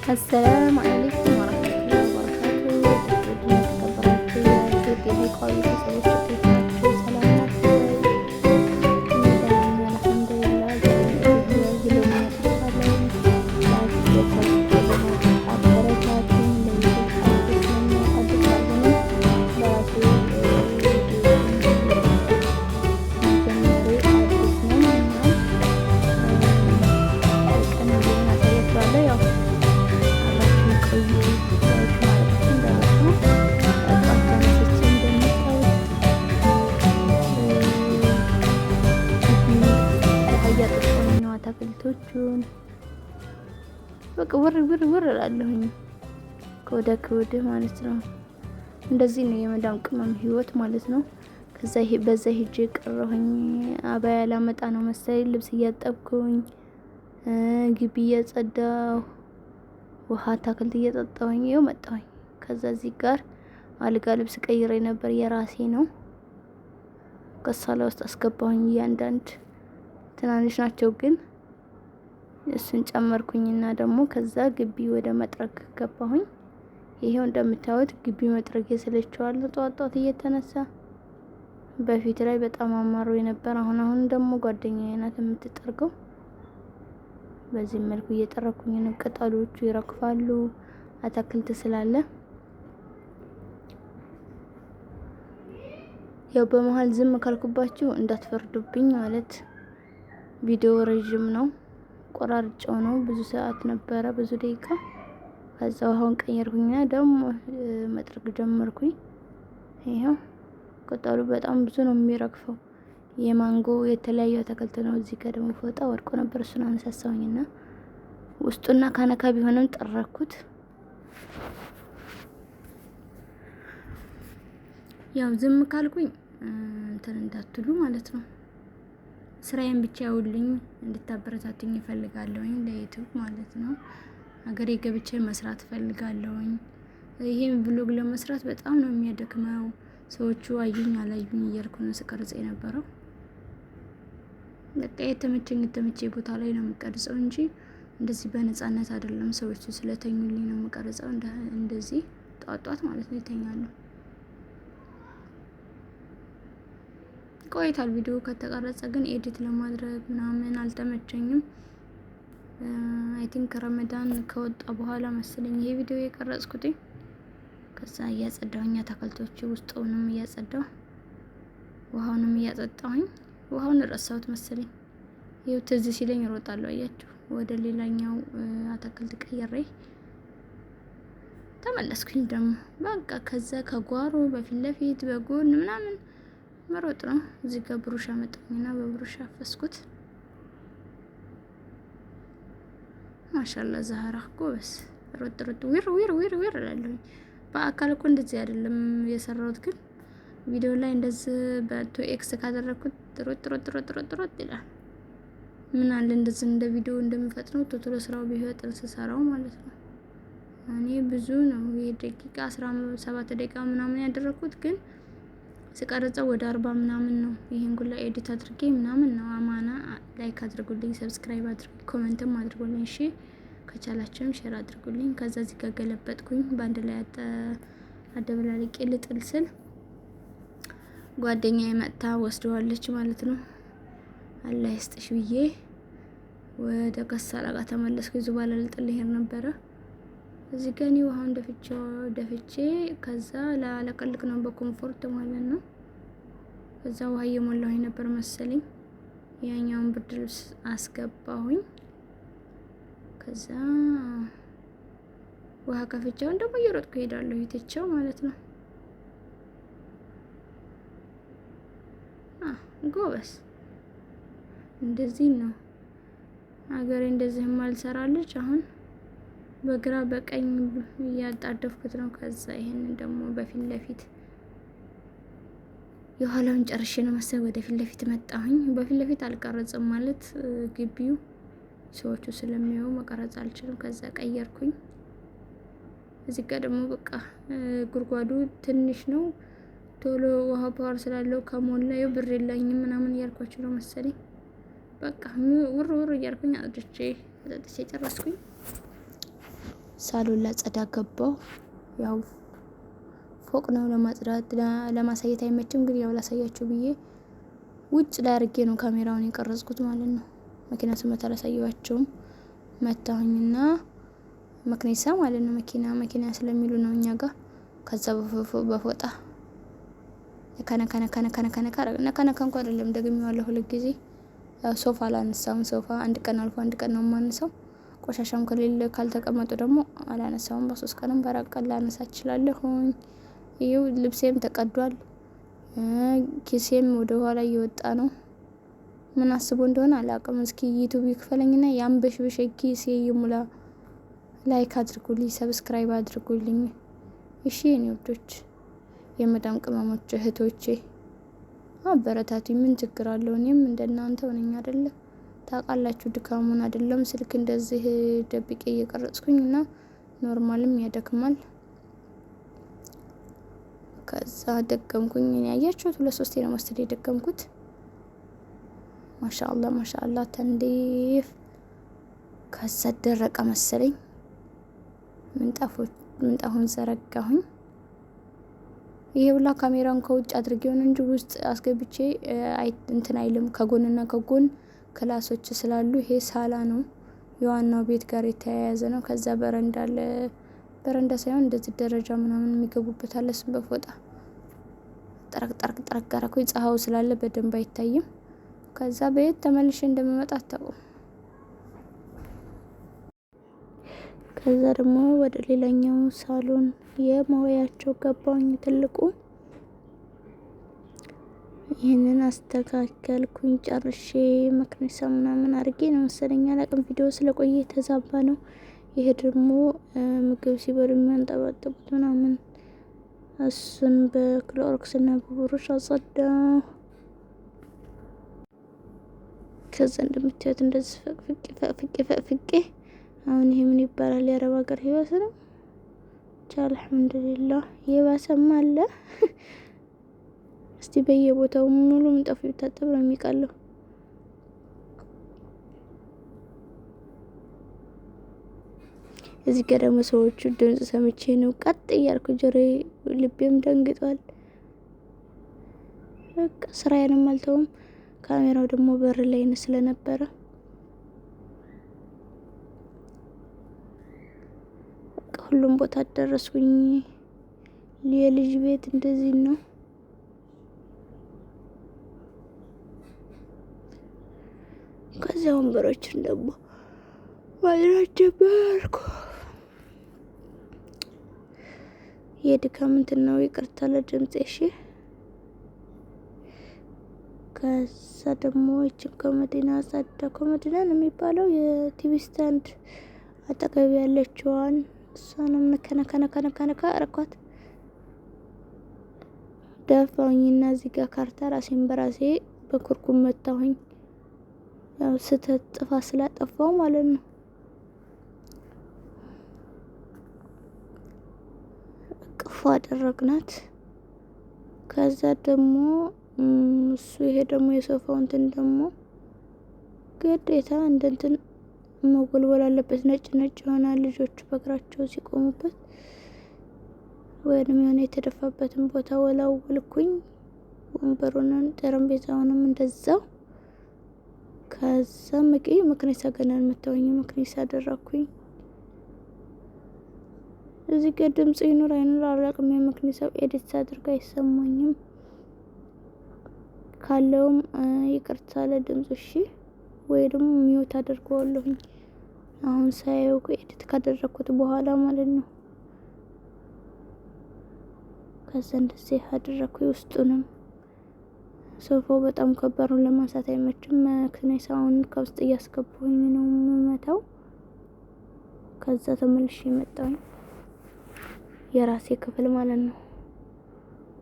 السلام عليكم ورحمة الله وبركاته. ተከበራችሁ የዩቲዩብ የሊቃዊ ቤተሰቦች እንዴት ናችሁ? ሰላም ናችሁ? እኔ ደህና ነኝ አልሐምዱሊላህ። ዛሬ ቪዲዮ መጥቻለሁ። ላይክ ሰብስክራይብ አበረታቱኝ። ለዩቲዩብ አዲስ ነኝ አዲስ አልሆንም ለራሴ መጀመሪያ አዲስ ነኝ እና ቀን ቪዲዮን አሳያችኋለሁ። ያው አትክልቶቹን በቃ ውር እላለሁኝ ከወደ ማለት ነው። እንደዚህ ነው የመዳም ቅመም ህይወት ማለት ነው። ከዛ በዛ ሄጄ ቀረሁኝ። አባያ ላመጣ ነው መሰለኝ። ልብስ እያጠብኩኝ ግቢ እያጸዳሁ ውሃ አታክልት እየጠጣሁኝ ይኸው መጣሁኝ። ከዛ እዚህ ጋር አልጋ ልብስ ቀይሬ ነበር የራሴ ነው። ከሳላ ውስጥ አስገባሁኝ። እያንዳንድ ትናንሽ ናቸው ግን እሱን ጨመርኩኝና ደግሞ ከዛ ግቢ ወደ መጥረግ ገባሁኝ። ይሄው እንደምታዩት ግቢ መጥረግ የሰለቸዋለሁ ጧት እየተነሳ በፊት ላይ በጣም አማሮ የነበር። አሁን ደግሞ ጓደኛዬ ናት የምትጠርገው። በዚህ መልኩ እየጠረኩኝ ነው። ቅጠሎቹ ይረግፋሉ አታክልት ስላለ። ያው በመሃል ዝም ካልኩባችሁ እንዳትፈርዱብኝ ማለት ቪዲዮ ረጅም ነው። ቆራርጬው ነው ብዙ ሰዓት ነበረ ብዙ ደቂቃ። ከዛ አሁን ቀየርኩኝና ደግሞ መጥረግ ጀመርኩኝ። ይሄው ቅጠሉ በጣም ብዙ ነው የሚረግፈው። የማንጎ የተለያዩ አታክልት ነው። እዚህ ጋር ደግሞ ፎጣ ወድቆ ነበር እሱን አነሳሳውኝና ውስጡና ካነካ ቢሆንም ጠረኩት። ያው ዝም ካልኩኝ እንትን እንዳትሉ ማለት ነው። ስራዬን ብቻ ያውልኝ እንድታበረታቱኝ እፈልጋለሁኝ ለዩቲዩብ ማለት ነው። ሀገሬ ገብቼ መስራት እፈልጋለሁኝ። ይሄን ብሎግ ለመስራት በጣም ነው የሚያደክመው። ሰዎቹ አዩኝ አላዩኝ እያልኩ ነው ስቀርጽ የነበረው። በቃ የተመቸኝ ቦታ ላይ ነው የምቀርጸው እንጂ እንደዚህ በነፃነት አይደለም። ሰዎቹ ስለተኙልኝ ነው የምቀርጸው። እንደዚህ ጧት ማለት ነው ይተኛሉ። ቆይቷል ቪዲዮ ከተቀረጸ ግን ኤዲት ለማድረግ ምናምን አልተመቸኝም። አይ ቲንክ ረመዳን ከወጣ በኋላ መሰለኝ ይሄ ቪዲዮ የቀረጽኩት። ከዛ እያጸዳሁኝ አታክልቶቹ ውስጡንም እያጸዳሁ ውሃውንም እያጠጣሁኝ ውሃውን ረሳሁት መሰለኝ። ይኸው ትዝ ሲለኝ እሮጣለሁ። አያችሁ ወደ ሌላኛው አታክልት ቀይሬ ተመለስኩኝ ደግሞ በቃ ከዛ ከጓሮ በፊት ለፊት በጎን ምናምን መሮጥ ነው። እዚህ ጋር ብሩሽ አመጣኝና በብሩሽ አፈስኩት። ማሻአላ ዛህራ ጎበስ ሮጥ ዊር እላለሁኝ። በአካል እኮ እንደዚህ አይደለም የሰራሁት፣ ግን ቪዲዮ ላይ እንደዚህ በቶ ኤክስ ካደረኩት ሮጥ ይላል። ምን አለ እንደዚህ እንደ ቪዲዮ እንደምፈጥነው ቶሎ ስራው ቢፈጥን ስሰራው ማለት ነው። እኔ ብዙ ነው የደቂቃ 17 ደቂቃ ምናምን ያደረኩት፣ ግን ስቀርጸው ወደ 40 ምናምን ነው። ይሄን ሁላ ኤዲት አድርጌ ምናምን ነው። አማና ላይክ አድርጉልኝ፣ ሰብስክራይብ አድርጉልኝ፣ ኮሜንትም አድርጉልኝ። እሺ ከቻላችሁም ሼር አድርጉልኝ። ከዛ እዚህ ጋር ገለበጥኩኝ በአንድ ላይ አደበላልቄ ልጥል ስል ጓደኛዬ መጥታ ወስደዋለች ማለት ነው። አላህ ይስጥሽ ብዬ ወደ ከሳላ ጋር ተመለስኩ። ዙባላ ልጥል ይሄር ነበረ። እዚህ ጋር ነው ውሃውን ደፍቼ ከዛ ላለቀልቅ ነው በኮምፎርት ማለት ነው። ከዛ ውሃ እየሞላሁኝ ነበር መሰለኝ። ያኛውን ብርድ ልብስ አስገባሁኝ። ከዛ ውሃ ከፍቼውን ደግሞ እየሮጥኩ እሄዳለሁ ይተቸው ማለት ነው። ጎበስ እንደዚህ ነው ሀገሬ። እንደዚህም አልሰራለች አሁን በግራ በቀኝ እያጣደፍኩት ነው። ከዛ ይሄንን ደግሞ በፊት ለፊት የኋላውን ጨርሼ ነው መሰል ወደ ፊት ለፊት መጣሁኝ። በፊት ለፊት አልቀረጽም ማለት ግቢው ሰዎቹ ስለሚያዩ መቀረጽ አልችልም። ከዛ ቀየርኩኝ። እዚህ ጋር ደግሞ በቃ ጉድጓዱ ትንሽ ነው። ቶሎ ውሃ ፓወር ስላለው ከሞላው ብር የለኝም ምናምን እያልኳችሁ ነው መሰለኝ። በቃ ውር እያልኩኝ አጥቼ ጨረስኩኝ። ሳሎን ላጸዳ ገባው። ያው ፎቅ ነው ለማጽዳት ለማሳየት አይመችም፣ ግን ያው ላሳያችሁ ብዬ ውጭ ላይ አድርጌ ነው ካሜራውን የቀረጽኩት ማለት ነው። መኪና ስመታ አላሳየኋቸውም። መታሁኝና መክኒሳ ማለት ነው መኪና ስለሚሉ ነው እኛ ጋር። ከዛ በፎጣ ነካ እንኳን አይደለም ደግሜዋለሁ 2 ጊዜ። ሶፋ አላነሳውም። ሶፋ አንድ ቀን አልፎ አንድ ቀን ነው የማነሳው። ቆሻሻም ከሌለ ካልተቀመጡ ደግሞ አላነሳውም። በ3 ቀንም በ4 ቀን ላነሳ እችላለሁኝ። ይኸው ልብሴም ተቀዷል። ኪሴም ወደ ኋላ እየወጣ ነው። ምን አስቦ እንደሆነ አላውቅም። እስኪ ዩቲዩብ ይክፈለኝና ያንበሽብሽ ኪሴ ይሙላ። ላይክ አድርጉልኝ፣ ሰብስክራይብ አድርጉልኝ። እሺ የኔ ወዶች፣ የመዳም ቅመሞች እህቶቼ አበረታቱኝ። ምን ችግር አለው? እኔም እንደናንተው ነኝ አይደለ? ታውቃላችሁ ድካሙን አይደለም ስልክ እንደዚህ ደብቄ እየቀረጽኩኝ እና ኖርማልም ያደክማል። ከዛ ደገምኩኝ። ያያችሁት 2-3 ነው መሰለኝ የደገምኩት። ማሻአላ ተንዴፍ። ከዛ ደረቀ መሰለኝ። ምንጣፉን ዘረጋሁኝ። ይሄ ሁላ ካሜራውን ከውጭ አድርጌው ነው እንጂ ውስጥ አስገብቼ እንትን አይልም። ከጎንና ከጎን ክላሶች ስላሉ ይሄ ሳላ ነው፣ የዋናው ቤት ጋር የተያያዘ ነው። ከዛ በረንዳ ሳይሆን እንደዚህ ደረጃ ምናምን የሚገቡበት አለ። እሱም በፎጣ ጠረቅ አደረኩኝ። ፀሐዩ ስላለ በደንብ አይታይም። ከዛ ቤት ተመልሼ እንደምመጣ አታውቁም። ከዛ ደግሞ ወደ ሌላኛው ሳሎን የማወያቸው ገባኝ። ትልቁ ይህንን አስተካከልኩኝ ጨርሼ መክነሳ ምናምን አድርጌ ነው መሰለኝ፣ አላቅም። ቪዲዮ ስለቆየ የተዛባ ነው። ይሄ ደግሞ ምግብ ሲበሉ የሚያንጠባጥቡት ምናምን፣ እሱን በክሎሮክስ እና በብሩሽ አጸዳው። ከዛ እንደምታዩት እንደዚህ ፈቅፍቄ አሁን ይሄ ምን ይባላል? የአረብ ሀገር ህይወት ነው። አልሐምዱሊላህ የባሰም አለ። እስቲ በየቦታው ሙሉ ምንጣፉ ቢታጠብ ነው የሚቀለው። እዚህ ጋር ደግሞ ሰዎቹ ድምጽ ሰምቼ ነው ቀጥ እያልኩ ጆሮዬ ልቤም ደንግጧል። በቃ ስራዬንም አልተውም። ካሜራው ደግሞ በር ላይ ስለነበረ ሁሉም ቦታ ደረስኩኝ። የልጅ ቤት እንደዚህ ነው። ከዛ ወንበሮችን ደግሞ ማድረግ ጀመርኩ። የድካም እንትን ነው፣ ይቅርታ ለድምጼ እሺ። ከዛ ደግሞ እቺን ኮመዲና ጸዳ። ኮመዲና ነው የሚባለው የቲቪ ስታንድ አጠገብ ያለችዋን እሷንም ነከነከ አረኳት። ደፋውኝና እዚህ ጋር ካርታ ራሴን በራሴ በኩርኩም መታሁኝ። ያው ስህተት ጥፋት ስላጠፋው ማለት ነው። ቅፎ አደረግናት። ከዛ ደግሞ እሱ ይሄ ደግሞ የሶፋው እንትን ደግሞ ግዴታ እንትን መጎልጎል አለበት። ነጭ ይሆናል ልጆቹ በእግራቸው ሲቆሙበት፣ ወይንም የሆነ የተደፋበትን ቦታ ወላወልኩኝ። ወንበሩንን ጠረጴዛውንም እንደዛው። ከዛ መክኒሳ ገና አልመታሁኝ። መክኒሳ አደረኩኝ። እዚህ ጋር ድምጽ ይኑር አይኑር አላውቅም። የመክኒሳው ኤዲት አድርጋ አይሰማኝም። ካለውም ይቅርታ ለድምጽ እሺ። ወይ ደግሞ ሚውት አድርገዋለሁኝ አሁን ሳየው ኤዲት ካደረኩት በኋላ ማለት ነው። ከዛ እንደዚህ አደረኩኝ። ውስጡንም ሶፋው በጣም ከባድ ነው ለማንሳት አይመችም። መክኒሳውን ከውስጥ እያስገባሁኝ ነው የምመታው። ከዛ ተመልሼ መጣሁ። የራሴ ክፍል ማለት ነው።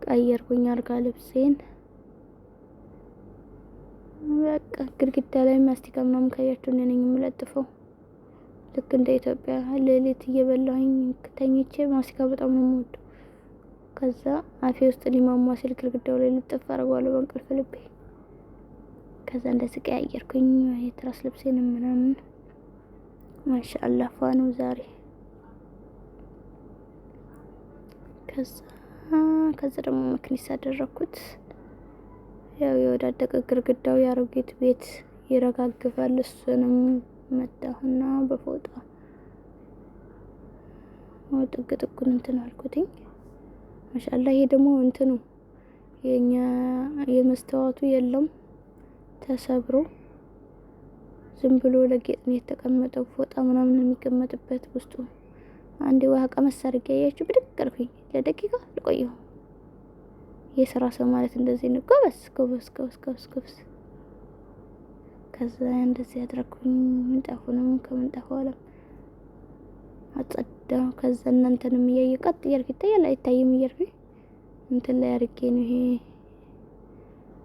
ቀየርኩኝ አልጋ ልብሴን። በቃ ግድግዳ ላይ ማስቲካ ምናምን ካያችሁ እኔ ነኝ የምለጥፈው። ልክ እንደ ኢትዮጵያ ሌሊት እየበላሁኝ ተኝቼ ማስቲካ በጣም ነው የምወደው። ከዛ አፌ ውስጥ ሊማማ ሲል ግድግዳው ላይ ልጥፍ አደርገዋለሁ በእንቅልፍ ልቤ። ከዛ እንደዚህ ቀያየርኩኝ የትራስ ልብሴን ምናምን። ማሻአላህ ፋ ነው ዛሬ። ከዛ ደግሞ መክኒስ አደረኩት። ያው የወዳደቀ ግርግዳው የአሮጌት ቤት ይረጋግፋል። እሱንም መታሁና በፎጣ ጥግ ጥጉን እንትን አልኩትኝ። ማሻአላ። ይሄ ደግሞ እንትኑ የኛ የመስተዋቱ የለም ተሰብሮ ዝም ብሎ ለጌጥ ነው የተቀመጠው። ፎጣ ምናምን የሚቀመጥበት ውስጡ አንዴ ውሃ ቀመስ አድርጌ ያያችሁ ብድግ አልኩኝ። ለደቂቃ ልቆየሁ። የስራ ሰው ማለት እንደዚህ ነው። ጎበዝ። ከዛ እንደዚህ አድርኩኝ። ምንጣፉንም ከምንጣፉ ኋላ አጸዳው። ከዛ እናንተንም እያየ ቀጥ እያልኩ ይታያል አይታይም እያልኩኝ እንትን ላይ አድርጌ ነው። ይሄ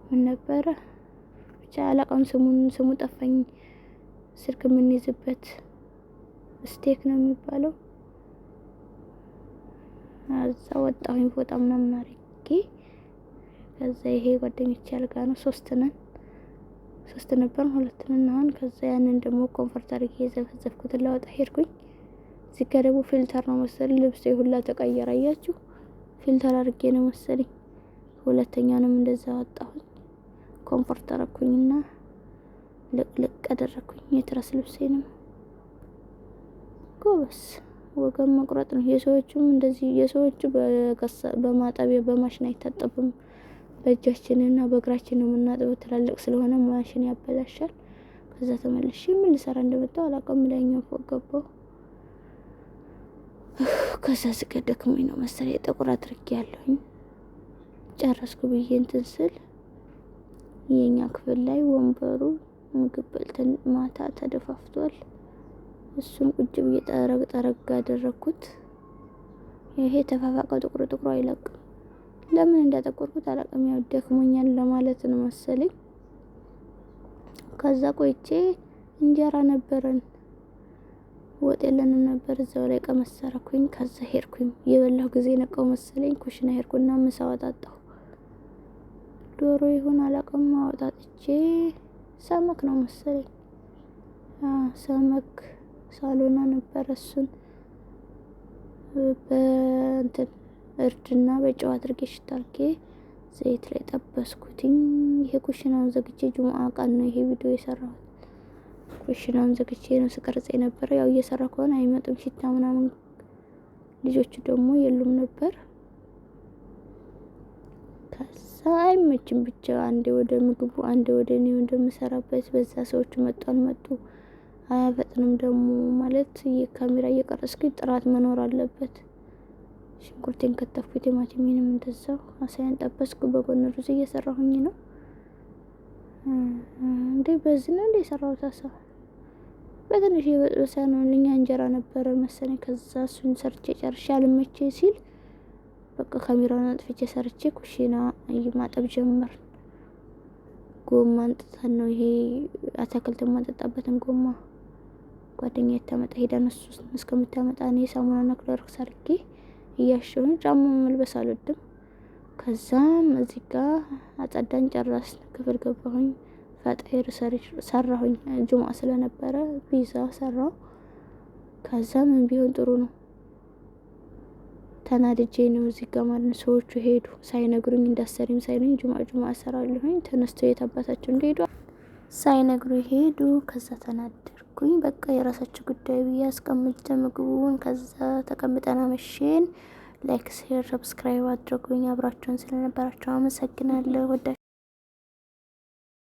ምን ነበረ ብቻ አላውቅም፣ ስሙ ጠፋኝ። ስልክ የምንይዝበት ስቴክ ነው የሚባለው። እዛ ወጣሁኝ ፎጣ ምናምን አድርጌ። ከዛ ይሄ ጓደኞቼ አልጋ ነው። ሶስት ነበር፣ ሁለት ነን አሁን። ከዛ ያንን ደግሞ ኮምፎርት አድርጌ የዘፈዘፍኩትን ላወጣ ሄድኩኝ። እዚህ ጋር ደግሞ ፊልተር ነው መሰለኝ ልብሴ ሁላ ተቀየረ። አያችሁ ፊልተር አድርጌ ነው መሰለኝ። ሁለተኛውንም እንደዛ አወጣሁኝ። ኮምፎርት አደረኩኝና ልቅልቅ አደረኩኝ የትራስ ልብሴንም። ጎበስ ወገን መቁረጥ ነው። የሰዎቹም እንደዚህ የሰዎቹ በማጠቢያ በማሽን አይታጠብም። በእጃችንና በእግራችን ነው የምናጥበው። ትላልቅ ስለሆነ ማሽን ያበላሻል። ከዛ ተመልሼ ምን ልሰራ እንደመጣሁ አላውቅም። ላይኛው ፎቅ ገባሁ። ከዛ ስቀደክመኝ ነው መሰለኝ ጥቁር አድርጌያለሁኝ። ጨረስኩ ብዬ እንትን ስል የኛ ክፍል ላይ ወንበሩ ምግብ በልተን ማታ ተደፋፍቷል። እሱን ቁጭ ብዬ ጠረግ አደረኩት። ይሄ ተፋፋቀው ጥቁሩ አይለቅም። ለምን እንዳጠቆርኩት አላውቅም። ያው ደክሞኛል ለማለት ነው መሰለኝ። ከዛ ቆይቼ እንጀራ ነበረን፣ ወጥ የለንም ነበር። እዛው ላይ ቀመስ አደረኩኝ። ከዛ ሄድኩኝ። የበላሁ ጊዜ ነቃው መሰለኝ። ኩሽና ሄድኩና ምሳ አወጣጣሁ። ዶሮ ይሁን አላውቅም። አወጣጥቼ ሰመክ ነው መሰለኝ። ሰመክ ሳሎና ነበር። እሱን በእንትን እርድና በጨው አድርጌ ሽታ አድርጌ ዘይት ላይ ጠበስኩትኝ። ይሄ ኩሽናውን ዘግቼ ጁምአ ቀን ነው ይሄ ቪዲዮ የሰራሁት። ኩሽናውን ዘግቼ ነው ስቀርጽ የነበረ። ያው እየሰራ ከሆነ አይመጡም ሽታ ምናምን። ልጆቹ ደግሞ የሉም ነበር። ከዛ አይመችም ብቻ አንዴ ወደ ምግቡ አንዴ ወደ እኔ እንደምሰራበት። በዛ ሰዎቹ መጡ አልመጡ አያፈጥንም ደግሞ ማለት የካሜራ እየቀረስኩኝ ጥራት መኖር አለበት። ሽንኩርቴን ከተፍኩ፣ ቲማቲሜንም እንደዛው አሳያን ጠበስኩ። በጎን ሩዝ እየሰራሁኝ ነው። እንዴ በዚህ ነው እንዴ የሰራሁት አሳ በትንሽ የበሰ ነው። ለኛ እንጀራ ነበረ መሰለኝ። ከዛ እሱን ሰርቼ ጨርሼ አልመቼ ሲል በቃ ካሜራውን አጥፍቼ ሰርቼ ኩሽና ማጠብ ጀመር። ጎማ አንጥተን ነው ይሄ አታክልት ማጠጣበትን ጎማ ጓደኛ የታመጣ ሄዳን እሱ እስከምታመጣ እኔ ሳሙናና ክሎሮክስ አድርጌ እያሸሁኝ ጫማ መልበስ አልወድም። ከዛም እዚህ ጋር አጸዳን ጨረስን። ክፍል ገባሁኝ። ፈጣይር ሰራሁኝ። ጁምአ ስለነበረ ፒዛ ሰራው። ከዛ ምን ቢሆን ጥሩ ነው ተናድጄ ነው እዚህ ጋር ማለት ሰዎቹ ሄዱ ሳይነግሩኝ እንዳሰሪም ሳይሉኝ ጁምአ ሰራለሁኝ። ተነስተው የታባታቸው እንደሄዱ ሳይነግሩ ሄዱ። ከዛ ተናደርኩኝ። በቃ የራሳቸው ጉዳይ ብዬ አስቀምጬ ምግቡን ከዛ ተቀምጠን አመሸን። ላይክ፣ ሼር፣ ሰብስክራይብ አድርጉኝ። አብራችሁን ስለነበራችሁ አመሰግናለሁ።